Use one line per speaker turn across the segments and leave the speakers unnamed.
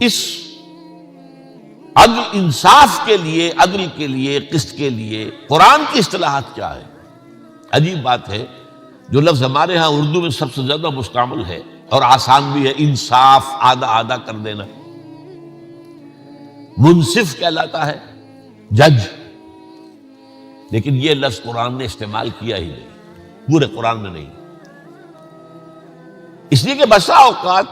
اس عدل انصاف کے لیے، عدل کے لیے، قسط کے لیے قرآن کی اصطلاحات کیا ہے؟ عجیب بات ہے، جو لفظ ہمارے ہاں اردو میں سب سے زیادہ مستعمل ہے اور آسان بھی ہے، انصاف، آدھا آدھا کر دینا، منصف کہلاتا ہے، جج، لیکن یہ لفظ قرآن نے استعمال کیا ہی نہیں، پورے قرآن میں نہیں، اس لیے کہ بسا اوقات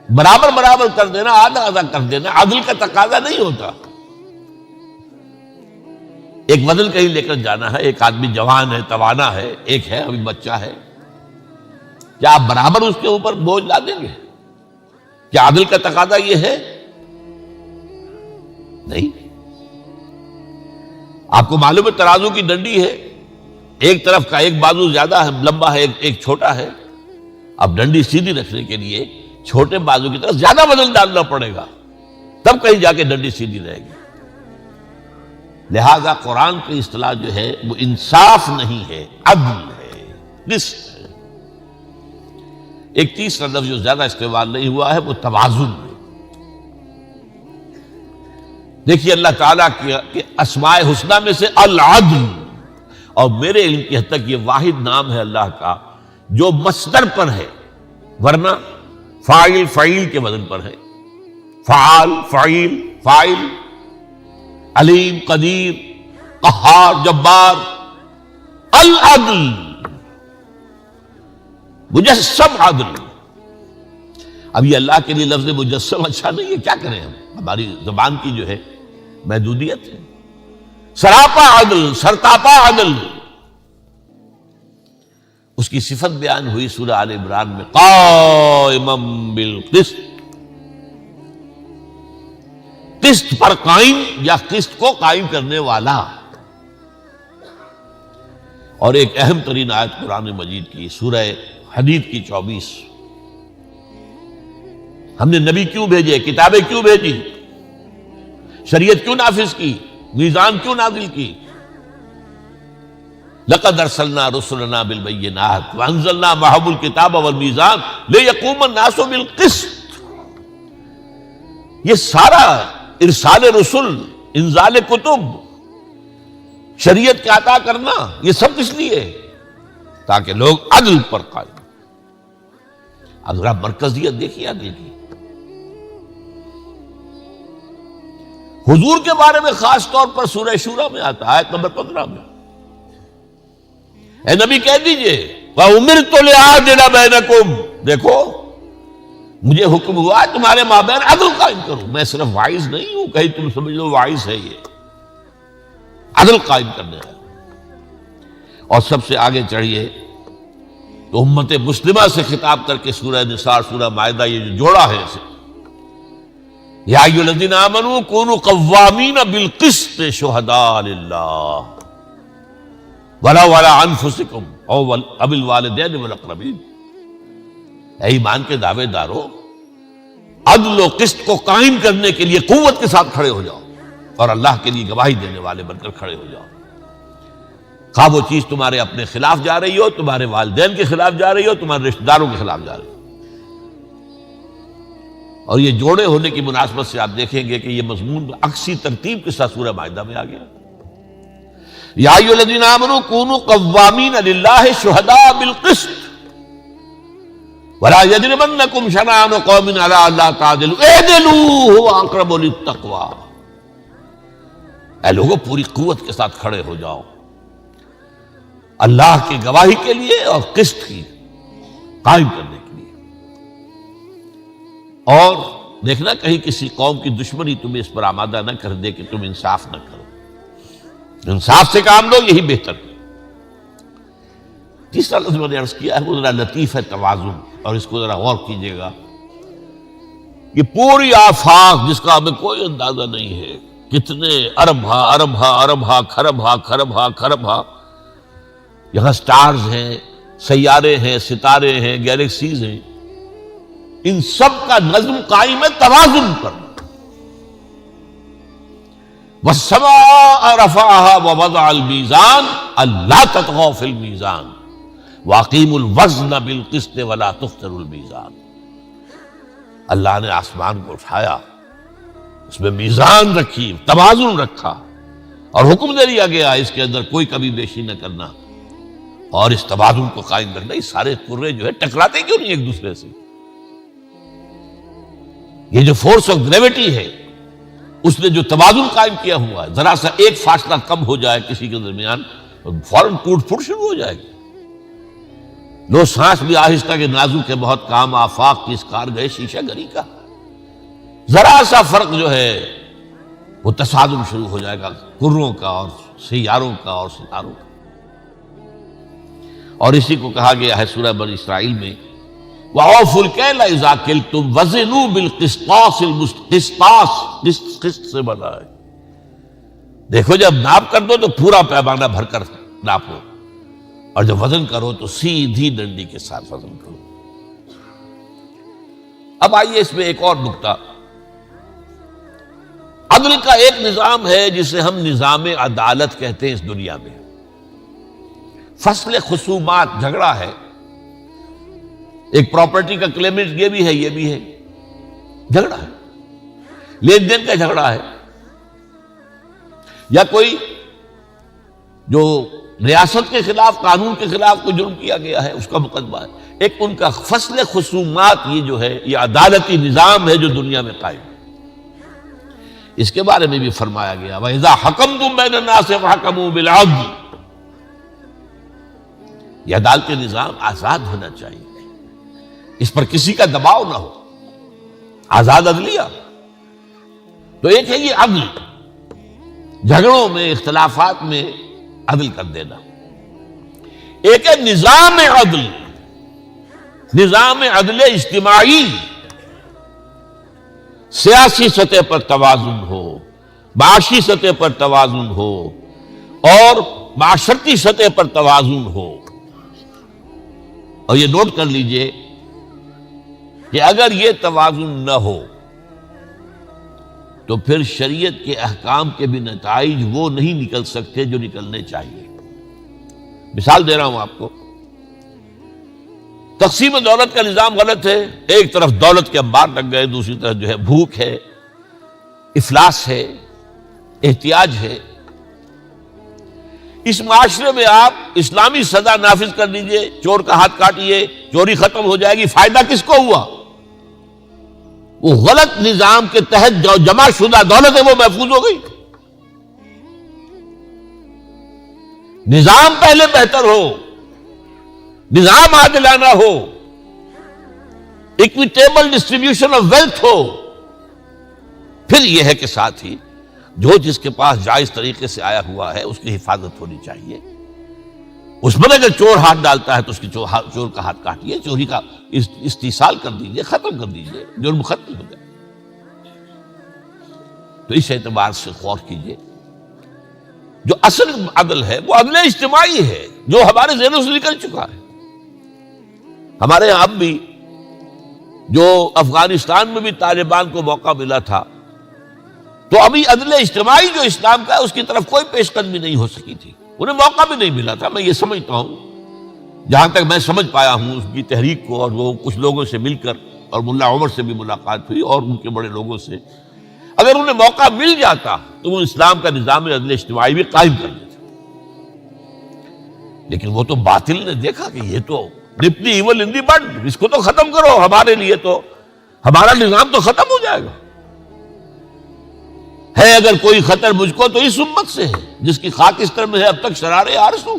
برابر برابر کر دینا، آدھا آدھا کر دینا عدل کا تقاضا نہیں ہوتا۔ ایک وزن کہیں لے کر جانا ہے، ایک آدمی جوان ہے، توانا ہے، ایک ہے ابھی بچہ ہے، کیا آپ برابر اس کے اوپر بوجھ لا دیں گے؟ کیا عدل کا تقاضا یہ ہے؟ نہیں۔ آپ کو معلوم ہے ترازو کی ڈنڈی ہے، ایک طرف کا ایک بازو زیادہ ہے، لمبا ہے، ایک چھوٹا ہے، اب ڈنڈی سیدھی رکھنے کے لیے چھوٹے بازو کی طرف زیادہ وزن ڈالنا پڑے گا، تب کہیں جا کے ڈنڈی سیدھی رہے گی۔ لہذا قرآن کی اصطلاح جو ہے وہ انصاف نہیں ہے، عدل ہے، قسط ہے۔ ایک تیسرا لفظ جو زیادہ استعمال نہیں ہوا ہے وہ توازن ہے۔ دیکھیے اللہ تعالیٰ کے اسماء حسنہ میں سے العدل، اور میرے علم کی حد تک یہ واحد نام ہے اللہ کا جو مصدر پر ہے، ورنہ فاعل فعیل کے وزن پر ہے، فعال، فعیل، فاعل، علیم، قدیر، قہار، جبار، العدل، مجسم عدل۔ اب یہ اللہ کے لیے لفظ مجسم اچھا نہیں ہے، کیا کریں ہم، ہماری زبان کی جو ہے محدودیت ہے۔ سراپا عدل، سرتاپا عدل، اس کی صفت بیان ہوئی سورہ آل عمران میں، قائما بالقسط، قسط پر قائم یا قسط کو قائم کرنے والا۔ اور ایک اہم ترین آیت قرآن مجید کی سورہ حدید کی 24، ہم نے نبی کیوں بھیجے، کتابیں کیوں بھیجی، شریعت کیوں نافذ کی، میزان کیوں نازل کی؟ لقد ارسلنا رسلنا بالبینات وانزلنا معهم الکتاب والمیزان لیقوم الناس بالقسط۔ یہ سارا ارسال رسل، انزال کتب، شریعت کا عطا کرنا، یہ سب کس لیے؟ تاکہ لوگ عدل پر قائم۔ اب ذرا مرکزیت دیکھیے عدل کی۔ حضور کے بارے میں خاص طور پر سورہ شورى میں آتا ہے، آیت نمبر 15 میں، اے نبی کہہ دیجئے وَأُمِرْتُ لِأَعْدِلَ بَيْنَكُمْ، دیکھو مجھے حکم ہوا ہے تمہارے مابین عدل قائم کروں، میں صرف واعظ نہیں ہوں، کہیں تم سمجھ لو واعظ ہے، یہ عدل قائم کرنے ہے۔ اور سب سے آگے چڑھیے تو امت مسلمہ سے خطاب کر کے سورہ نساء، سورہ مائدہ، یہ جو جوڑا ہے اسے، یا ایھا الذین آمنوا کونوا قوامین بالقسط شہداء للہ ولو علی انفسکم او الوالدین والاقربین۔ اے ایمان کے دعوے دارو، عدل و قسط کو قائم کرنے کے لیے قوت کے ساتھ کھڑے ہو جاؤ، اور اللہ کے لیے گواہی دینے والے بن کر کھڑے ہو جاؤ، خواہ وہ چیز تمہارے اپنے خلاف جا رہی ہو، تمہارے والدین کے خلاف جا رہی ہو، تمہارے رشتہ داروں کے خلاف جا رہی ہو۔ اور یہ جوڑے ہونے کی مناسبت سے آپ دیکھیں گے کہ یہ مضمون عکسی ترتیب کے ساتھ سورہ مائدہ میں آ گیا، یا ایھا الذین آمنوا کونوا قوامین للہ شہداء بالقسط ولا یجرمنکم شنآن قوم علی الا تعدلوا اعدلوا ھو اقرب للتقوی۔ اے لوگوں پوری قوت کے ساتھ کھڑے ہو جاؤ اللہ کی گواہی کے لیے اور قسط کی قائم کرنے کے لیے۔ اور دیکھنا کہیں کسی قوم کی دشمنی تمہیں اس پر آمادہ نہ کر دے کہ تم انصاف نہ کرو، انصاف سے کام لو، یہی بہتر ہے۔ تیسرا لفظ میں نے عرض کیا ہے وہ ذرا لطیف ہے، توازن، اور اس کو ذرا غور کیجیے گا۔ یہ پوری آفاق جس کا ہمیں کوئی اندازہ نہیں ہے، کتنے ارب ہا ارب ہا ارب ہا کھرب ہا کھرب ہا کھرب ہا، یہاں سٹارز ہیں، سیارے ہیں، ستارے ہیں، گیلیکسیز ہیں، ان سب کا نظم قائم ہے توازن پر۔ وَالسَّمَاءَ رَفَعَهَا وَوَضَعَ الْمِيزَانَ أَلَّا تَطْغَوْا فِي الْمِيزَانِ وَأَقِيمُوا الْوَزْنَ بِالْقِسْطِ وَلَا تُخْسِرُوا الْمِيزَانَ۔ اللہ نے آسمان کو اٹھایا، اس میں میزان رکھی، توازن رکھا، اور حکم دے دیا گیا اس کے اندر کوئی کمی بیشی نہ کرنا، اور اس توازن کو قائم رکھنا۔ یہ سارے کرے جو ہے ٹکراتے کیوں نہیں ایک دوسرے سے؟ یہ جو فورس آف گریوٹی ہے اس نے جو توازن قائم کیا ہوا ہے، ذرا سا ایک فاصلہ کم ہو جائے کسی کے درمیان فوراً ٹوٹ پھوٹ شروع ہو جائے گی۔ لو سانس بھی آہستہ کے نازک کے بہت کام، آفاق کی اس کار گئے شیشہ گری کا، ذرا سا فرق جو ہے وہ تصادم شروع ہو جائے گا کروں کا اور سیاروں کا اور ستاروں کا۔ اور اسی کو کہا گیا ہے سورہ بنی اسرائیل میں، وَأَوْفُوا الْكَيْلَ إِذَا كِلْتُمْ وَزِنُوا بِالْقِسْطَاسِ الْمُسْتَقِيمِ، قسط سے بنا ہے، دیکھو جب ناپ کر دو تو پورا پیمانہ بھر کر ناپو، اور جب وزن کرو تو سیدھی ڈنڈی کے ساتھ وزن کرو۔ اب آئیے اس میں ایک اور نکتہ، عدل کا ایک نظام ہے جسے ہم نظام عدالت کہتے ہیں اس دنیا میں۔ فصل خصومات، جھگڑا ہے، ایک پراپرٹی کا کلیمنٹ یہ بھی ہے یہ بھی ہے، جھگڑا ہے، لین دین کا جھگڑا ہے، یا کوئی جو ریاست کے خلاف، قانون کے خلاف کوئی جرم کیا گیا ہے اس کا مقدمہ ہے۔ ایک ان کا فصل خصومات، یہ جو ہے یہ عدالتی نظام ہے جو دنیا میں قائم ہے۔ اس کے بارے میں بھی فرمایا گیا وَإِذَا حَكَمْتُمْ بَيْنَ النَّاسِ فَحْكَمُوا بِالْعَدْلِ، یہ عدالتی نظام آزاد ہونا چاہیے، اس پر کسی کا دباؤ نہ ہو، آزاد عدلیہ۔ تو ایک ہے یہ عدل، جھگڑوں میں، اختلافات میں عدل کر دینا، ایک ہے نظام عدل، نظام عدل اجتماعی، سیاسی سطح پر توازن ہو، معاشی سطح پر توازن ہو، اور معاشرتی سطح پر توازن ہو۔ اور یہ نوٹ کر لیجئے کہ اگر یہ توازن نہ ہو تو پھر شریعت کے احکام کے بھی نتائج وہ نہیں نکل سکتے جو نکلنے چاہیے۔ مثال دے رہا ہوں آپ کو، تقسیم دولت کا نظام غلط ہے، ایک طرف دولت کے انبار لگ گئے، دوسری طرف جو ہے بھوک ہے، افلاس ہے، احتیاج ہے۔ اس معاشرے میں آپ اسلامی سزا نافذ کر دیجئے، چور کا ہاتھ کاٹیے، چوری ختم ہو جائے گی، فائدہ کس کو ہوا؟ وہ غلط نظام کے تحت جو جمع شدہ دولت ہے وہ محفوظ ہو گئی۔ نظام پہلے بہتر ہو، نظام عادلانہ ہو، اکویٹیبل ڈسٹریبیوشن آف ویلتھ ہو، پھر یہ ہے کہ ساتھ ہی جو جس کے پاس جائز طریقے سے آیا ہوا ہے اس کی حفاظت ہونی چاہیے۔ اس میں اگر چور ہاتھ ڈالتا ہے تو اس کی چور کا ہاتھ کاٹیے، چوری کا استحصال کر دیجئے، ختم کر دیجئے، جرم ختم ہو جائے۔ تو اس اعتبار سے غور کیجئے، جو اصل عدل ہے وہ عدل اجتماعی ہے، جو ہمارے ذہنوں سے نکل چکا ہے۔ ہمارے یہاں اب بھی جو افغانستان میں بھی طالبان کو موقع ملا تھا تو ابھی عدل اجتماعی جو اسلام کا ہے اس کی طرف کوئی پیش قدمی نہیں ہو سکی تھی، انہیں موقع بھی نہیں ملا تھا۔ میں یہ سمجھتا ہوں، جہاں تک میں سمجھ پایا ہوں اس کی تحریک کو، اور وہ کچھ لوگوں سے مل کر، اور ملا عمر سے بھی ملاقات ہوئی اور ان کے بڑے لوگوں سے، اگر انہیں موقع مل جاتا تو وہ اسلام کا نظام عدل اجتماعی بھی قائم کر دیتے، لیکن وہ تو باطل نے دیکھا کہ یہ تو nip the evil in the bud، اس کو تو ختم کرو، ہمارے لیے تو ہمارا نظام تو ختم ہو جائے گا۔ ہے اگر کوئی خطر مجھ کو تو اس امت سے ہے جس کی خاک اس طرح میں ہے اب تک شرار آرزو۔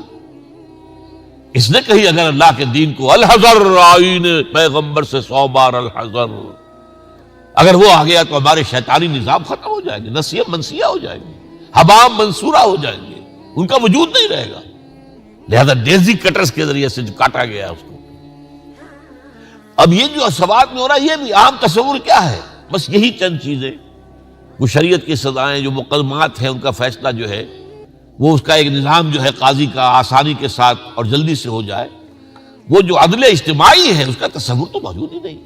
اس نے کہی اگر اللہ کے دین کو الحذر، آئین پیغمبر سے 100 بار الحذر، اگر وہ آ گیا تو ہمارے شیطانی نظام ختم ہو جائیں گے، نسیہ منسیہ ہو جائیں گے، حبام منصورہ ہو جائیں گے، ان کا وجود نہیں رہے گا۔ لہذا ڈیزی کٹرز کے ذریعے سے جو کاٹا گیا ہے اس کو۔ اب یہ جو سوات میں ہو رہا ہے یہ بھی عام تصور کیا ہے؟ بس یہی چند چیزیں، وہ شریعت کی سزائیں، جو مقدمات ہیں ان کا فیصلہ جو ہے وہ اس کا ایک نظام جو ہے قاضی کا آسانی کے ساتھ اور جلدی سے ہو جائے، وہ جو عدل اجتماعی ہے اس کا تصور تو موجود ہی نہیں۔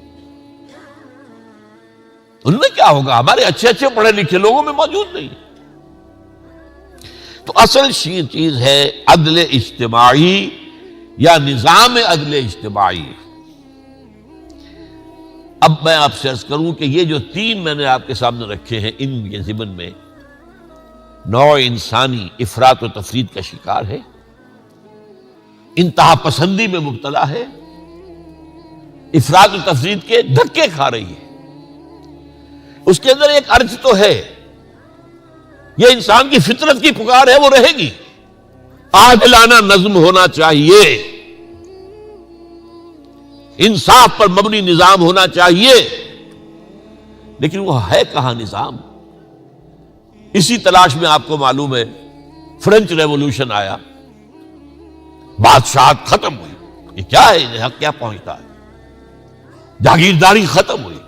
ان میں کیا ہوگا؟ ہمارے اچھے اچھے پڑھے لکھے لوگوں میں موجود نہیں۔ تو اصل چیز ہے عدل اجتماعی یا نظام عدل اجتماعی۔ اب میں آپ سے عرض کروں کہ یہ جو تین میں نے آپ کے سامنے رکھے ہیں، ان کے ضمن میں نوع انسانی افراط و تفرید کا شکار ہے، انتہا پسندی میں مبتلا ہے، افراط و تفرید کے دھکے کھا رہی ہے۔ اس کے اندر ایک عرض تو ہے، یہ انسان کی فطرت کی پکار ہے، وہ رہے گی۔ عادلانہ نظم ہونا چاہیے، انصاف پر مبنی نظام ہونا چاہیے، لیکن وہ ہے کہاں نظام؟ اسی تلاش میں آپ کو معلوم ہے فرینچ ریولوشن آیا، بادشاہت ختم ہوئی۔ یہ کیا ہے؟ انہیں حق کیا پہنچتا ہے؟ جاگیرداری ختم ہوئی۔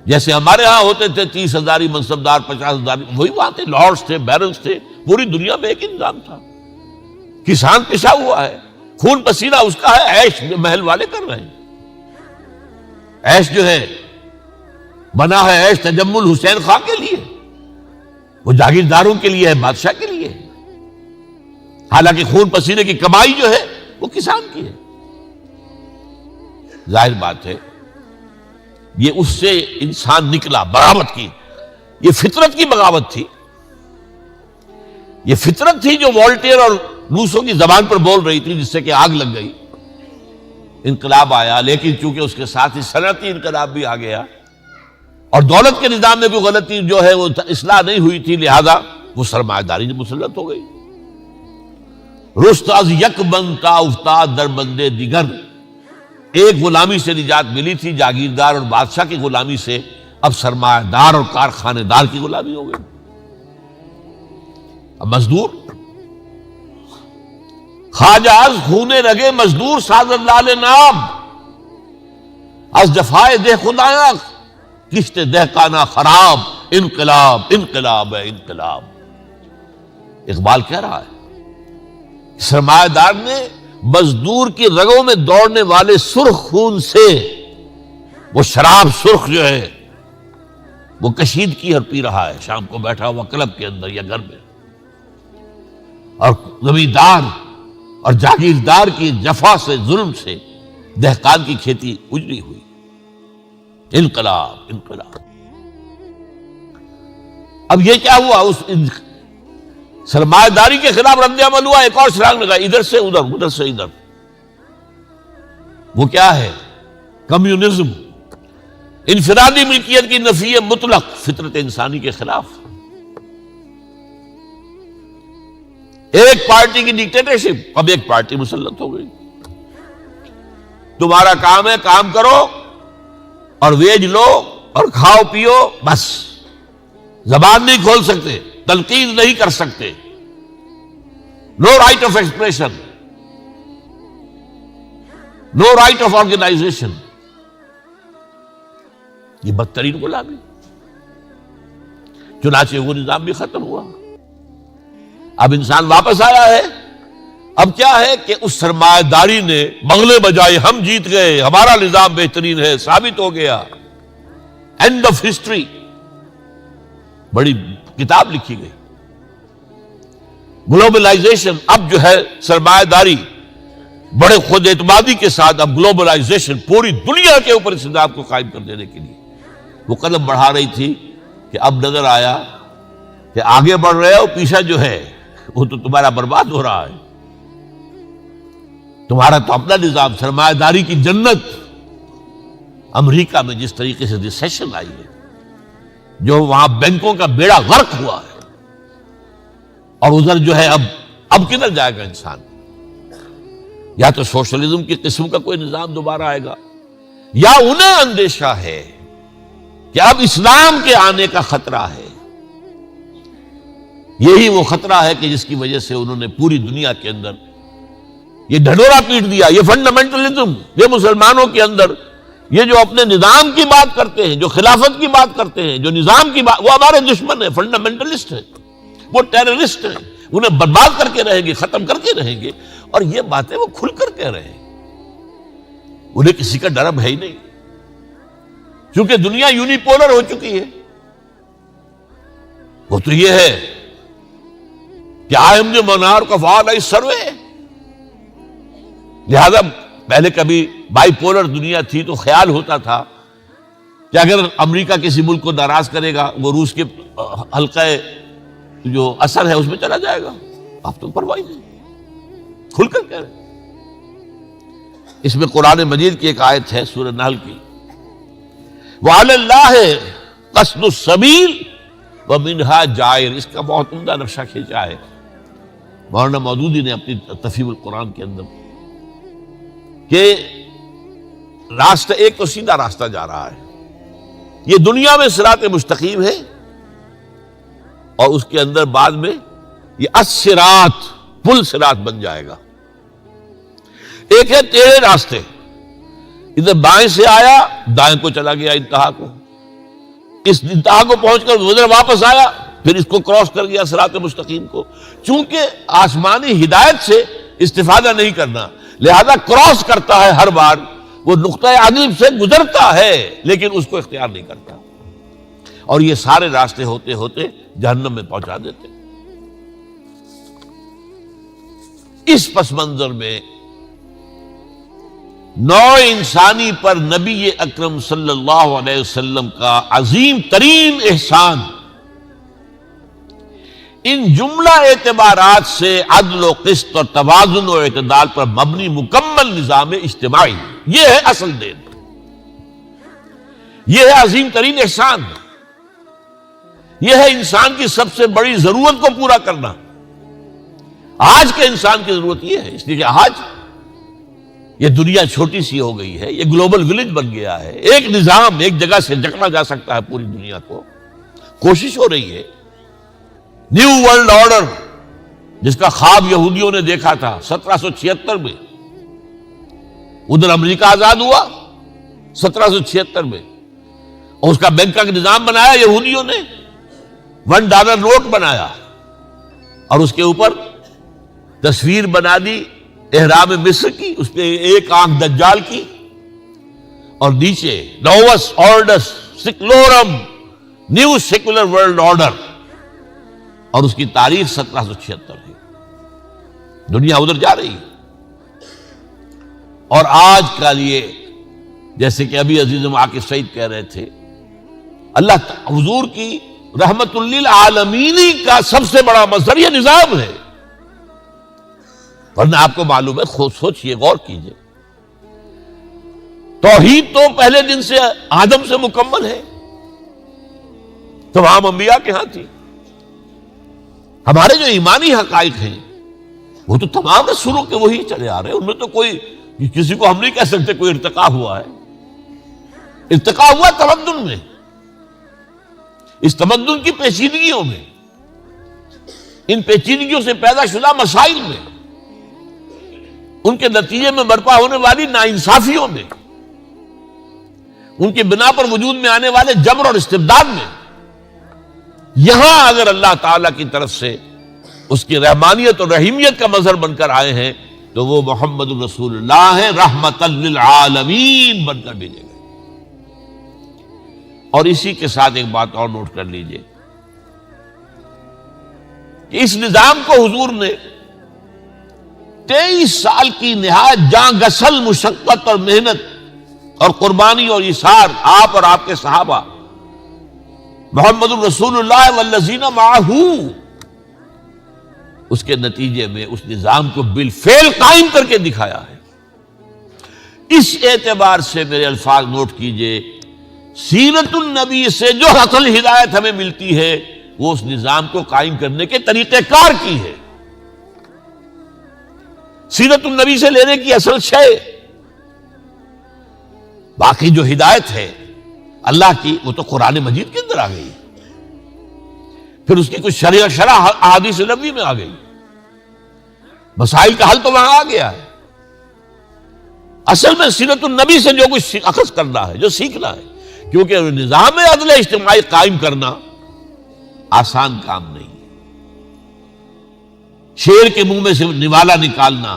جیسے ہمارے ہاں ہوتے تھے 30,000 منصبدار، 50,000، وہی وہاں تھے، لارڈز تھے، بیرنز تھے، پوری دنیا میں ایک نظام تھا۔ کسان پسا ہوا ہے، خون پسینہ اس کا ہے، عیش محل والے کر رہے ہیں۔ عیش جو ہے بنا ہے، عیش تجمل حسین خان کے لیے، وہ جاگیرداروں کے لیے ہے، بادشاہ کے لیے ہے، حالانکہ خون پسینے کی کمائی جو ہے وہ کسان کی ہے۔ ظاہر بات ہے یہ اس سے انسان نکلا، بغاوت کی۔ یہ فطرت کی بغاوت تھی، یہ فطرت تھی جو والٹیئر اور روسو کی زبان پر بول رہی تھی، جس سے کہ آگ لگ گئی۔ انقلاب آیا، لیکن چونکہ اس کے ساتھ ہی صنعتی انقلاب بھی آ گیا، اور دولت کے نظام میں کوئی غلطی جو ہے وہ اصلاح نہیں ہوئی تھی، لہذا وہ سرمایہ داری مسلط ہو گئی۔ رست از یک بنتا افتاد در بندے دیگر، ایک غلامی سے نجات ملی تھی، جاگیردار اور بادشاہ کی غلامی سے، اب سرمایہ دار اور کارخانے دار کی غلامی ہو گئی۔ اب مزدور خواجہ از خون رگے مزدور سازد لال نام، از جفائے دہ خدایاں کشت دہقانہ خراب، انقلاب انقلاب ہے انقلاب۔ اقبال کہہ رہا ہے سرمایہ دار نے مزدور کی رگوں میں دوڑنے والے سرخ خون سے وہ شراب سرخ جو ہے وہ کشیدگی اور پی رہا ہے، شام کو بیٹھا ہوا کلب کے اندر یا گھر میں، اور زمیندار اور جاگیردار کی جفا سے، ظلم سے دہقان کی کھیتی اجڑی ہوئی۔ انقلاب انقلاب۔ اب یہ کیا ہوا؟ اس سرمایہ داری کے خلاف رد عمل ہوا، ایک اور چھلانگ لگا، ادھر سے ادھر، ادھر سے ادھر۔ وہ کیا ہے؟ کمیونزم، انفرادی ملکیت کی نفی مطلق، فطرت انسانی کے خلاف۔ ایک پارٹی کی ڈکٹیٹرشپ، اب ایک پارٹی مسلط ہو گئی۔ تمہارا کام ہے کام کرو اور ویج لو اور کھاؤ پیو، بس۔ زبان نہیں کھول سکتے، تنقید نہیں کر سکتے، no right of expression, no right of organisation. یہ بدترین غلامی۔ چنانچہ وہ نظام بھی ختم ہوا۔ اب انسان واپس آیا ہے۔ اب کیا ہے کہ اس سرمایہ داری نے بغلے بجائے، ہم جیت گئے، ہمارا نظام بہترین ہے، ثابت ہو گیا، اینڈ آف ہسٹری۔ بڑی کتاب لکھی گئی۔ گلوبلائزیشن، اب جو ہے سرمایہ داری بڑے خود اعتمادی کے ساتھ، اب گلوبلائزیشن پوری دنیا کے اوپر اس نظام کو قائم کر دینے کے لیے وہ قدم بڑھا رہی تھی، کہ اب نظر آیا کہ آگے بڑھ رہے ہو، پیچھے جو ہے وہ تو تمہارا برباد ہو رہا ہے۔ تمہارا تو اپنا نظام، سرمایہ داری کی جنت۔ امریکہ میں جس طریقے سے ریسیشن آئی ہے، جو وہاں بینکوں کا بیڑا غرق ہوا ہے، اور ادھر جو ہے اب کدھر جائے گا انسان؟ یا تو سوشلزم کی قسم کا کوئی نظام دوبارہ آئے گا، یا انہیں اندیشہ ہے کہ اب اسلام کے آنے کا خطرہ ہے۔ یہی وہ خطرہ ہے کہ جس کی وجہ سے انہوں نے پوری دنیا کے اندر یہ ڈھڈورا پیٹ دیا۔ یہ فنڈامنٹلزم، یہ مسلمانوں کے اندر یہ جو اپنے نظام کی بات کرتے ہیں، جو خلافت کی بات کرتے ہیں، جو نظام کی بات، وہ ہمارے دشمن ہیں، فنڈامنٹلسٹ ہیں، وہ ٹیررسٹ ہیں، انہیں برباد کر کے رہیں گے، ختم کر کے رہیں گے۔ اور یہ باتیں وہ کھل کر کہہ رہے ہیں، انہیں کسی کا ڈر ہے ہی نہیں، کیونکہ دنیا یونیپولر ہو چکی ہے۔ وہ تو یہ ہے کہ I am the monarch of all I survey، لہذا پہلے کبھی بائی پولر دنیا تھی تو خیال ہوتا تھا کہ اگر امریکہ کسی ملک کو ناراض کرے گا وہ روس کے حلقہ جو اثر ہے اس میں چلا جائے گا. اب تو پرواہ نہیں، کھل کر کہہ رہے. اس میں قرآن مجید کی ایک آیت ہے سورہ نحل کی، وَعَلَى اللَّهِ قَصْدُ السَّبِيلِ وَمِنْهَا جَائِرٌ. اس کا بہت عمدہ نقشہ کھینچا ہے مولانا مودودی نے اپنی تفہیم القرآن کے اندر کہ راستہ ایک تو سیدھا راستہ جا رہا ہے، یہ دنیا میں صراط مستقیم ہے، اور اس کے اندر بعد میں یہ الصراط پل صراط بن جائے گا. ایک ہے ٹیڑھے راستے، ادھر بائیں سے آیا دائیں کو چلا گیا انتہا کو، اس انتہا کو پہنچ کر ادھر واپس آیا پھر اس کو کراس کر گیا صراط مستقیم کو. چونکہ آسمانی ہدایت سے استفادہ نہیں کرنا لہذا کراس کرتا ہے ہر بار، وہ نقطہ عدل سے گزرتا ہے لیکن اس کو اختیار نہیں کرتا، اور یہ سارے راستے ہوتے ہوتے جہنم میں پہنچا دیتے. اس پس منظر میں نوع انسانی پر نبی اکرم صلی اللہ علیہ وسلم کا عظیم ترین احسان ان جملہ اعتبارات سے عدل و قسط اور توازن و اعتدال پر مبنی مکمل نظام اجتماعی، یہ ہے اصل دین، یہ ہے عظیم ترین احسان، یہ ہے انسان کی سب سے بڑی ضرورت کو پورا کرنا. آج کے انسان کی ضرورت یہ ہے، اس لیے کہ آج یہ دنیا چھوٹی سی ہو گئی ہے، یہ گلوبل ولیج بن گیا ہے، ایک نظام ایک جگہ سے جکڑا جا سکتا ہے پوری دنیا کو. کوشش ہو رہی ہے نیو ورلڈ آرڈر جس کا خواب یہودیوں نے دیکھا تھا 1776 میں، ادھر امریکہ آزاد ہوا 1776 میں، اور اس کا بینک کا نظام بنایا یہودیوں نے، $1 نوٹ بنایا اور اس کے اوپر تصویر بنا دی احرام مصر کی، اس پہ ایک آنکھ دجال کی، اور نیچے نووس آرڈس سیکولورم نیو سیکولر ورلڈ آرڈر، اور اس کی تاریخ 1776 ہے. دنیا ادھر جا رہی ہے. اور آج کا لیے جیسے کہ ابھی عزیزم عاقب سعید کہہ رہے تھے، اللہ حضور کی رحمت للعالمین کا سب سے بڑا مظہر یہ نظام ہے. ورنہ آپ کو معلوم ہے، خود سوچئے غور کیجئے، توحید تو پہلے دن سے آدم سے مکمل ہے، تمام انبیاء کے ہاں تھی. ہمارے جو ایمانی حقائق ہیں وہ تو تمام رسولوں کے وہی چلے آ رہے ہیں، ان میں تو کوئی کسی کو ہم نہیں کہہ سکتے کوئی ارتقا ہوا ہے. ارتقا ہوا تمدن میں، اس تمدن کی پیچیدگیوں میں، ان پیچیدگیوں سے پیدا شدہ مسائل میں، ان کے نتیجے میں برپا ہونے والی ناانصافیوں میں، ان کی بنا پر وجود میں آنے والے جبر اور استبداد میں. یہاں اگر اللہ تعالیٰ کی طرف سے اس کی رحمانیت اور رحیمیت کا مظہر بن کر آئے ہیں تو وہ محمد رسول اللہ ہے، رحمت للعالمین بن کر بھیجے گئے. اور اسی کے ساتھ ایک بات اور نوٹ کر لیجئے کہ اس نظام کو حضور نے 23 سال کی نہایت جاں گسل مشقت اور محنت اور قربانی اور ایثار، آپ اور آپ کے صحابہ، محمد الرسول اللہ والذین معہ، اس کے نتیجے میں اس نظام کو بالفعل قائم کر کے دکھایا ہے. اس اعتبار سے میرے الفاظ نوٹ کیجئے، سیرت النبی سے جو اصل ہدایت ہمیں ملتی ہے وہ اس نظام کو قائم کرنے کے طریقہ کار کی ہے. سیرت النبی سے لینے کی اصل شے، باقی جو ہدایت ہے اللہ کی وہ تو قرآن مجید کے اندر آ گئی، پھر اس کی کچھ شرح احادیث نبوی میں آ گئی، مسائل کا حل تو وہاں آ گیا ہے. اصل میں سیرت النبی سے جو کچھ اخذ کرنا ہے، جو سیکھنا ہے، کیونکہ نظام عدل اجتماعی قائم کرنا آسان کام نہیں. شیر کے منہ میں سے نوالا نکالنا،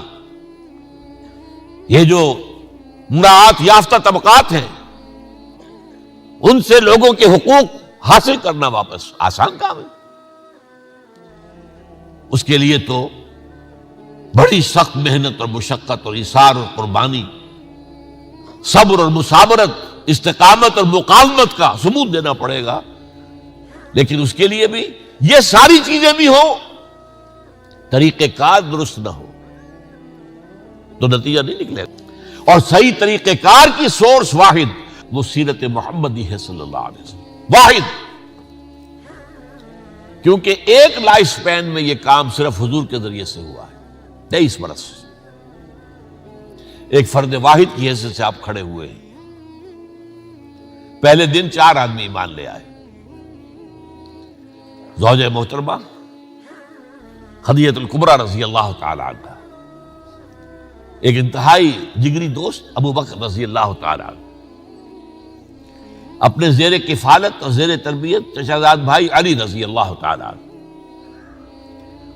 یہ جو مراعات یافتہ طبقات ہیں ان سے لوگوں کے حقوق حاصل کرنا واپس آسان کام ہے. اس کے لیے تو بڑی سخت محنت اور مشقت اور ایثار اور قربانی صبر اور مسابرت، استقامت اور مقاومت کا ثبوت دینا پڑے گا. لیکن اس کے لیے بھی یہ ساری چیزیں بھی ہوں، طریقہ کار درست نہ ہو تو نتیجہ نہیں نکلے گا. اور صحیح طریقہ کار کی سورس واحد وہ سیرت محمدی ہے صلی اللہ علیہ وسلم، واحد. کیونکہ ایک لائف سپین میں یہ کام صرف حضور کے ذریعے سے ہوا ہے، 23 برس. ایک فرد واحد کی حیثیت سے آپ کھڑے ہوئے ہیں. پہلے دن 4 آدمی ایمان لے آئے. زوجہ محترمہ خدیجہ الکبریٰ رضی اللہ تعالی عنہ، ایک انتہائی جگری دوست ابو بکر رضی اللہ تعالی عنہ، اپنے زیر کفالت اور زیر تربیت چچازاد بھائی علی رضی اللہ تعالی عنہ،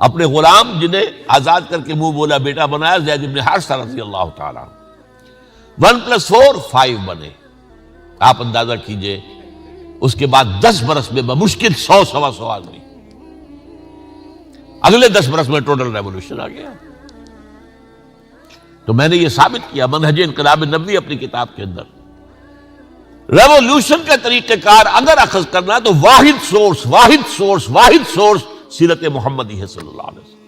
اپنے غلام جنہیں آزاد کر کے منہ بولا بیٹا بنایا زید بن حارثہ رضی اللہ تعالی عنہ. 1+4 5 بنے. آپ اندازہ کیجئے اس کے بعد 10 برس میں بمشکل 100-125 آدمی. اگلے 10 برس میں ٹوٹل ریولوشن آ گیا. تو میں نے یہ ثابت کیا منہج انقلاب نبوی اپنی کتاب کے اندر، ریولوشن کا طریقہ کار اگر اخذ کرنا تو واحد سورس سیرت محمدی ہے صلی اللہ علیہ وسلم.